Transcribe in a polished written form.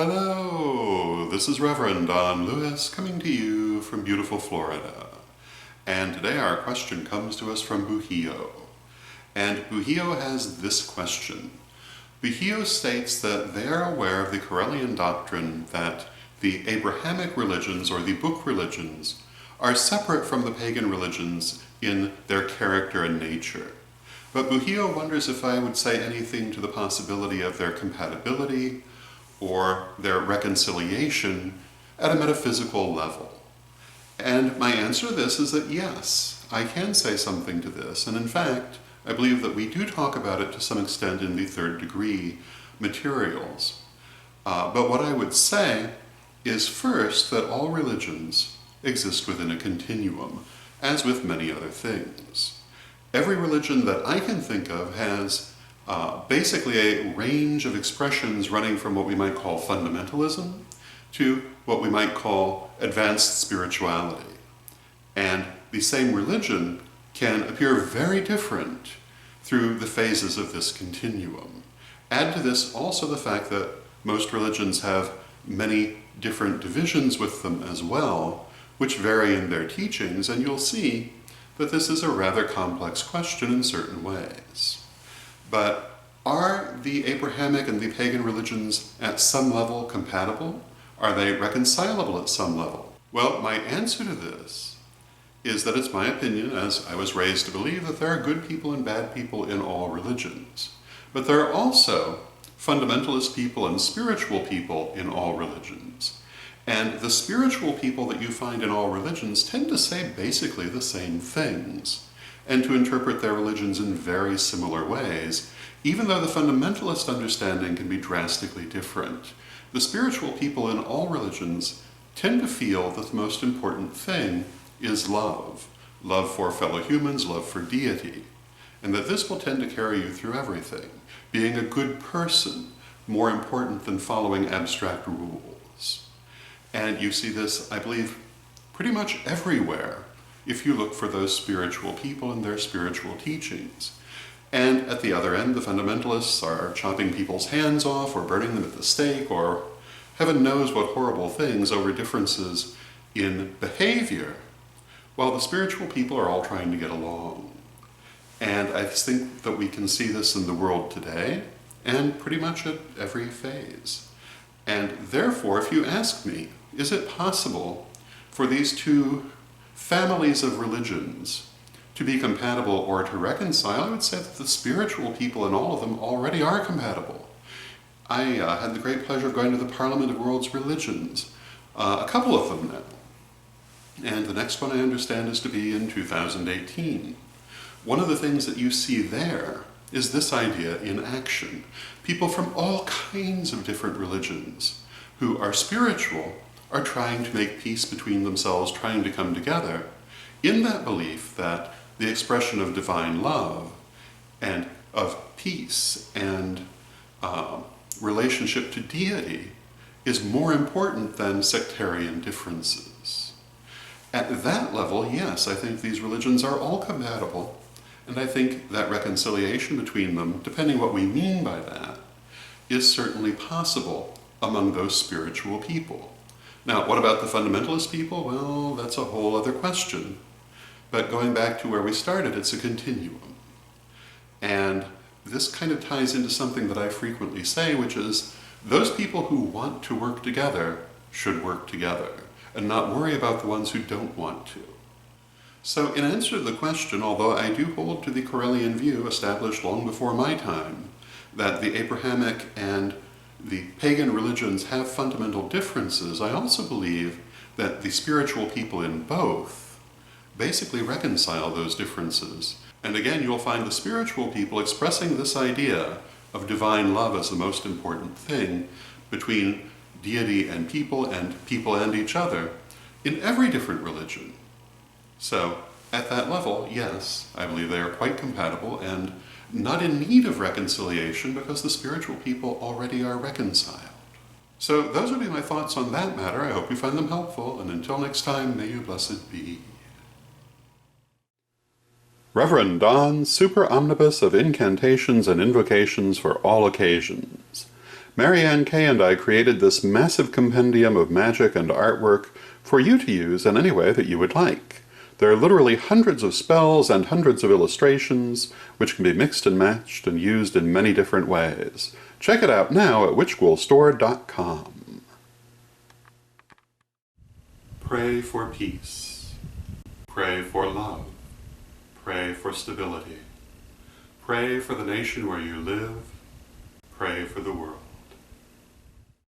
Hello, this is Reverend Don Lewis coming to you from beautiful Florida. And today our question comes to us from Bujio. And Bujio has this question. Bujio states that they are aware of the Correllian doctrine that the Abrahamic religions, or the book religions, are separate from the pagan religions in their character and nature. But Bujio wonders if I would say anything to the possibility of their compatibility or their reconciliation at a metaphysical level. And my answer to this is that yes, I can say something to this, and in fact, I believe that we do talk about it to some extent in the third degree materials. But what I would say is first that all religions exist within a continuum, as with many other things. Every religion that I can think of has basically a range of expressions running from what we might call fundamentalism to what we might call advanced spirituality. And the same religion can appear very different through the phases of this continuum. Add to this also the fact that most religions have many different divisions with them as well, which vary in their teachings, and you'll see that this is a rather complex question in certain ways. But are the Abrahamic and the pagan religions at some level compatible? Are they reconcilable at some level? Well, my answer to this is that it's my opinion, as I was raised to believe, that there are good people and bad people in all religions. But there are also fundamentalist people and spiritual people in all religions. And the spiritual people that you find in all religions tend to say basically the same things, and to interpret their religions in very similar ways, even though the fundamentalist understanding can be drastically different. The spiritual people in all religions tend to feel that the most important thing is love. Love for fellow humans, love for deity. And that this will tend to carry you through everything. Being a good person, more important than following abstract rules. And you see this, I believe, pretty much everywhere if you look for those spiritual people and their spiritual teachings. And at the other end, the fundamentalists are chopping people's hands off or burning them at the stake or heaven knows what horrible things over differences in behavior, while the spiritual people are all trying to get along. And I think that we can see this in the world today and pretty much at every phase. And therefore, if you ask me, is it possible for these two families of religions to be compatible or to reconcile? I would say that the spiritual people in all of them already are compatible. I had the great pleasure of going to the Parliament of World's Religions, a couple of them now. And the next one I understand is to be in 2018. One of the things that you see there is this idea in action. People from all kinds of different religions who are spiritual are trying to make peace between themselves, trying to come together in that belief that the expression of divine love and of peace and relationship to deity is more important than sectarian differences. At that level, yes, I think these religions are all compatible, and I think that reconciliation between them, depending what we mean by that, is certainly possible among those spiritual people. Now, what about the fundamentalist people? Well, that's a whole other question. But going back to where we started, it's a continuum. And this kind of ties into something that I frequently say, which is those people who want to work together should work together and not worry about the ones who don't want to. So in answer to the question, although I do hold to the Correllian view established long before my time, that the Abrahamic and the pagan religions have fundamental differences, I also believe that the spiritual people in both basically reconcile those differences. And again, you'll find the spiritual people expressing this idea of divine love as the most important thing between deity and people and each other in every different religion. So, at that level, yes, I believe they are quite compatible and not in need of reconciliation because the spiritual people already are reconciled. So those would be my thoughts on that matter. I hope you find them helpful, and until next time, may you blessed be. Reverend Don, super omnibus of incantations and invocations for all occasions. Marianne Kay and I created this massive compendium of magic and artwork for you to use in any way that you would like. There are literally hundreds of spells and hundreds of illustrations, which can be mixed and matched and used in many different ways. Check it out now at witchghoulstore.com. Pray for peace. Pray for love. Pray for stability. Pray for the nation where you live. Pray for the world.